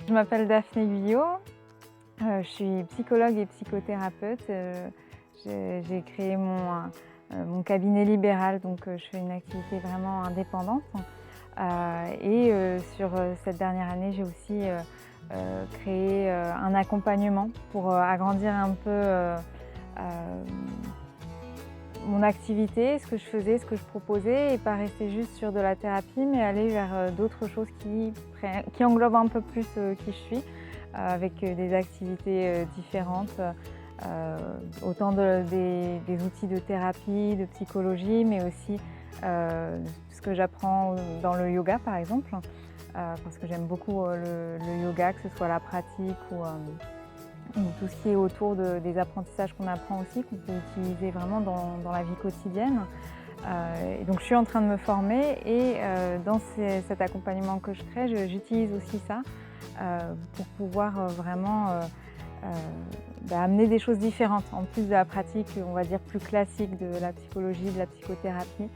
Je m'appelle Daphné Guyot, je suis psychologue et psychothérapeute. J'ai créé mon cabinet libéral, donc je fais une activité vraiment indépendante. Sur cette dernière année, j'ai aussi créé un accompagnement pour agrandir un peu mon activité, ce que je faisais, ce que je proposais, et pas rester juste sur de la thérapie, mais aller vers d'autres choses qui englobent un peu plus qui je suis, avec des activités différentes, autant des outils de thérapie, de psychologie, mais aussi ce que j'apprends dans le yoga par exemple, parce que j'aime beaucoup le yoga, que ce soit la pratique ou tout ce qui est autour des apprentissages qu'on apprend aussi, qu'on peut utiliser vraiment dans la vie quotidienne. Et donc je suis en train de me former et dans cet accompagnement que je crée, j'utilise aussi ça pour pouvoir vraiment amener des choses différentes, en plus de la pratique, on va dire, plus classique de la psychologie, de la psychothérapie.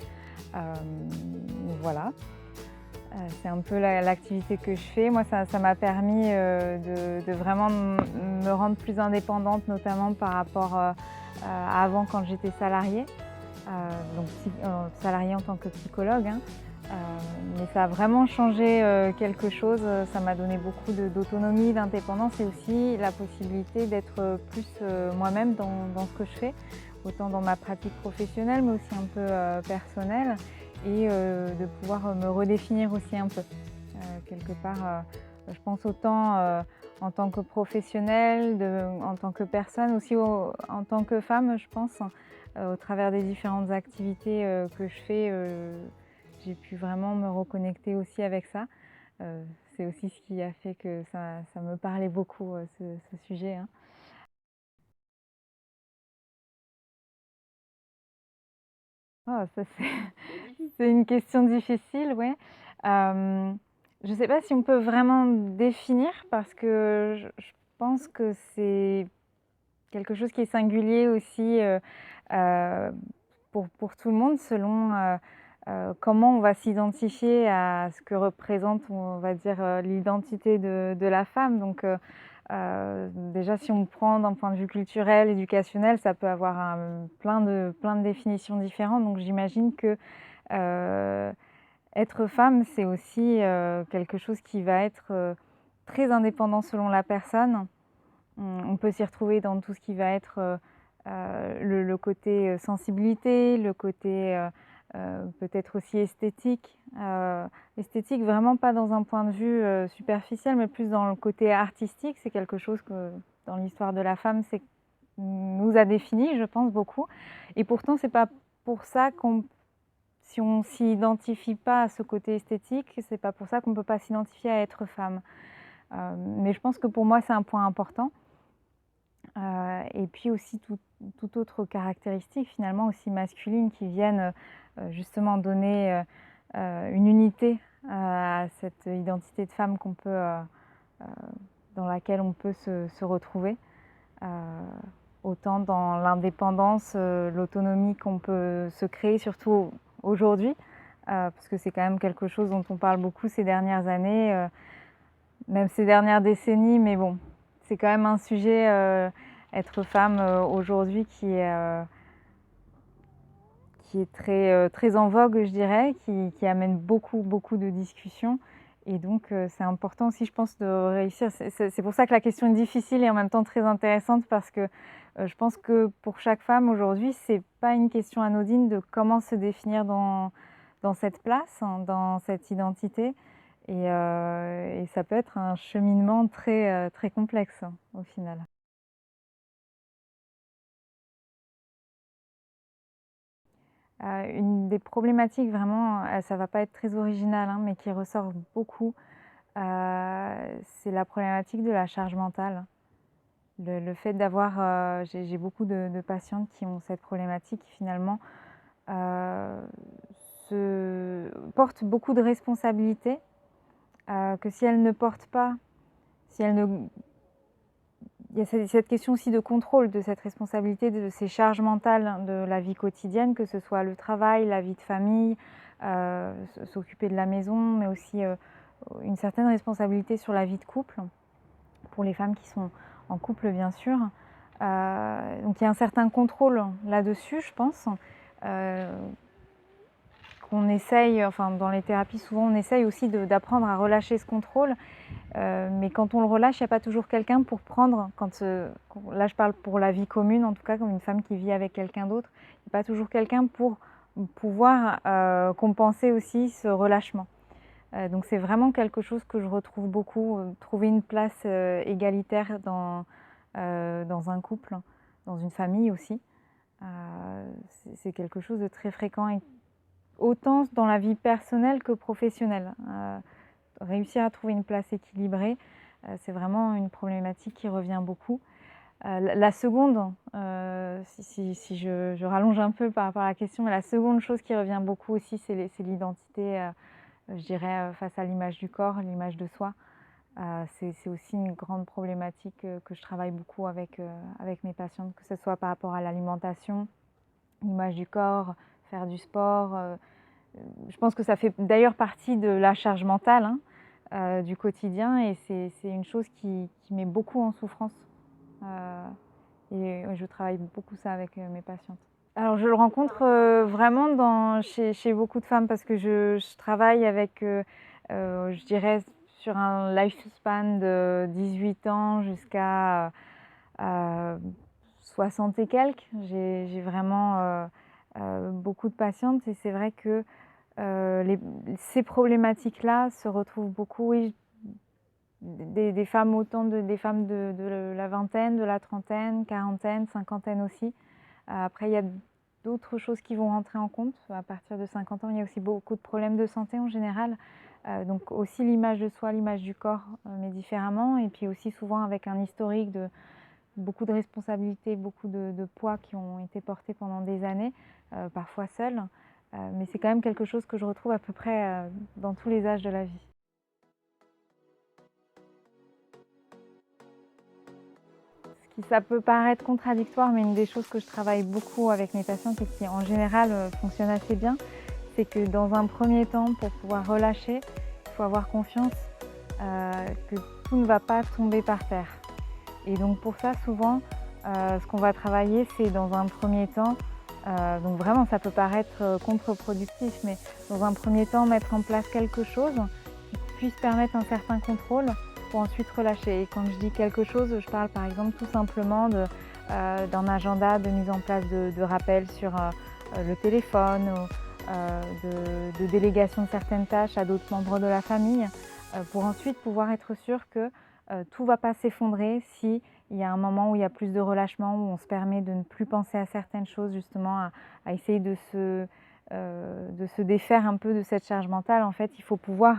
Voilà. C'est un peu l'activité que je fais. Moi, ça m'a permis de vraiment me rendre plus indépendante, notamment par rapport à avant quand j'étais salariée, donc salariée en tant que psychologue. Mais ça a vraiment changé quelque chose. Ça m'a donné beaucoup d'autonomie, d'indépendance et aussi la possibilité d'être plus moi-même dans ce que je fais, autant dans ma pratique professionnelle, mais aussi un peu personnelle. Et de pouvoir me redéfinir aussi un peu. Quelque part, je pense autant en tant que professionnelle, en tant que personne, aussi en tant que femme, je pense. Au travers des différentes activités que je fais, j'ai pu vraiment me reconnecter aussi avec ça. C'est aussi ce qui a fait que ça me parlait beaucoup, ce sujet, hein. Oh, ça c'est c'est une question difficile, ouais. Je ne sais pas si on peut vraiment définir parce que je pense que c'est quelque chose qui est singulier aussi, heu, pour tout le monde selon, comment on va s'identifier à ce que représente, on va dire, l'identité de la femme. Donc, déjà si on prend d'un point de vue culturel, éducationnel, ça peut avoir plein de définitions différentes. Donc j'imagine que, heu, être femme, c'est aussi, quelque chose qui va être, très indépendant selon la personne. On peut s'y retrouver dans tout ce qui va être, le côté, sensibilité, le côté, peut-être aussi esthétique. Esthétique vraiment pas dans un point de vue, superficiel, mais plus dans le côté artistique. C'est quelque chose que dans l'histoire de la femme, nous a définis, je pense, beaucoup. Et pourtant, c'est pas pour ça si on s'identifie pas à ce côté esthétique, c'est pas pour ça qu'on peut pas s'identifier à être femme. Mais je pense que pour moi, c'est un point important. Et puis aussi toute autre caractéristique finalement aussi masculine qui viennent, justement donner, une unité à cette identité de femme heu, dans laquelle on peut se retrouver. Heu, Autant dans l'indépendance, l'autonomie qu'on peut se créer surtout aujourd'hui, parce que c'est quand même quelque chose dont on parle beaucoup ces dernières années, même ces dernières décennies, mais bon, c'est quand même un sujet, être femme, aujourd'hui qui est très en vogue, je dirais, qui amène beaucoup de discussions et donc c'est important aussi, je pense, de réussir. C'est pour ça que la question est difficile et en même temps très intéressante parce que, je pense que pour chaque femme aujourd'hui, c'est pas une question anodine de comment se définir dans cette place, hein, dans cette identité et ça peut être un cheminement très complexe, hein, au final. Une des problématiques vraiment, ça va pas être très original, hein, mais qui ressort beaucoup, c'est la problématique de la charge mentale. Le fait d'avoir, j'ai beaucoup de patientes qui ont cette problématique qui finalement, heu, portent beaucoup de responsabilités, que si elles ne portent pas, si elles ne il y a cette question aussi de contrôle de cette responsabilité, de ces charges mentales de la vie quotidienne, que ce soit le travail, la vie de famille, s'occuper de la maison, mais aussi une certaine responsabilité sur la vie de couple. pour les femmes qui sont en couple, bien sûr. Donc il y a un certain contrôle là-dessus, je pense, qu'on essaye, enfin dans les thérapies, souvent on essaye aussi d'apprendre à relâcher ce contrôle. Mais quand on le relâche, il n'y a pas toujours quelqu'un pour prendre, là je parle pour la vie commune, en tout cas comme une femme qui vit avec quelqu'un d'autre, il n'y a pas toujours quelqu'un pour pouvoir compenser aussi ce relâchement. Donc c'est vraiment quelque chose que je retrouve beaucoup, trouver une place égalitaire dans un couple, dans une famille aussi. C'est quelque chose de très fréquent, et autant dans la vie personnelle que professionnelle. Réussir à trouver une place équilibrée, c'est vraiment une problématique qui revient beaucoup. La seconde, si je rallonge un peu par rapport à la question, mais la seconde chose qui revient beaucoup aussi, c'est l'identité, je dirais, face à l'image du corps, l'image de soi. C'est aussi une grande problématique que je travaille beaucoup avec mes patientes, que ce soit par rapport à l'alimentation, l'image du corps, faire du sport. Je pense que ça fait d'ailleurs partie de la charge mentale, du quotidien, et c'est une chose qui met beaucoup en souffrance. Et je travaille beaucoup ça avec mes patientes. Alors je le rencontre vraiment chez beaucoup de femmes, parce que je travaille avec, je dirais, sur un lifespan de 18 ans jusqu'à 60 et quelques. J'ai vraiment beaucoup de patientes, et c'est vrai que ces problématiques-là se retrouvent beaucoup, oui, des femmes, des femmes de la vingtaine, de la trentaine, quarantaine, cinquantaine aussi. Après, il y a d'autres choses qui vont rentrer en compte. À partir de 50 ans, il y a aussi beaucoup de problèmes de santé en général. Donc aussi l'image de soi, l'image du corps, mais différemment. Et puis aussi souvent avec un historique de beaucoup de responsabilités, beaucoup de poids qui ont été portés pendant des années, parfois seuls. Mais c'est quand même quelque chose que je retrouve à peu près dans tous les âges de la vie. Ça peut paraître contradictoire, mais une des choses que je travaille beaucoup avec mes patientes et qui en général fonctionne assez bien, c'est que dans un premier temps, pour pouvoir relâcher, il faut avoir confiance que tout ne va pas tomber par terre. Et donc pour ça, souvent, ce qu'on va travailler, c'est dans un premier temps, donc vraiment ça peut paraître contre-productif, mais dans un premier temps, mettre en place quelque chose qui puisse permettre un certain contrôle, pour ensuite relâcher. Et quand je dis quelque chose, je parle par exemple tout simplement d'un agenda, de mise en place de rappels sur le téléphone, ou de délégation de certaines tâches à d'autres membres de la famille, pour ensuite pouvoir être sûr que tout ne va pas s'effondrer si il y a un moment où il y a plus de relâchement, où on se permet de ne plus penser à certaines choses, justement à essayer de se défaire un peu de cette charge mentale. En fait, il faut pouvoir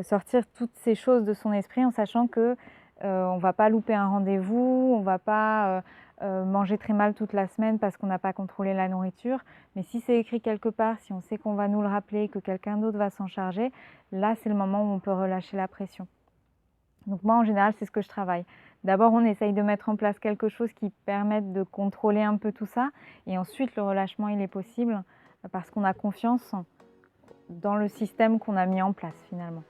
sortir toutes ces choses de son esprit, en sachant que on ne va pas louper un rendez-vous, on ne va pas manger très mal toute la semaine parce qu'on n'a pas contrôlé la nourriture. Mais si c'est écrit quelque part, si on sait qu'on va nous le rappeler, que quelqu'un d'autre va s'en charger, là c'est le moment où on peut relâcher la pression. Donc moi en général c'est ce que je travaille. D'abord on essaye de mettre en place quelque chose qui permette de contrôler un peu tout ça, et ensuite le relâchement il est possible parce qu'on a confiance dans le système qu'on a mis en place finalement.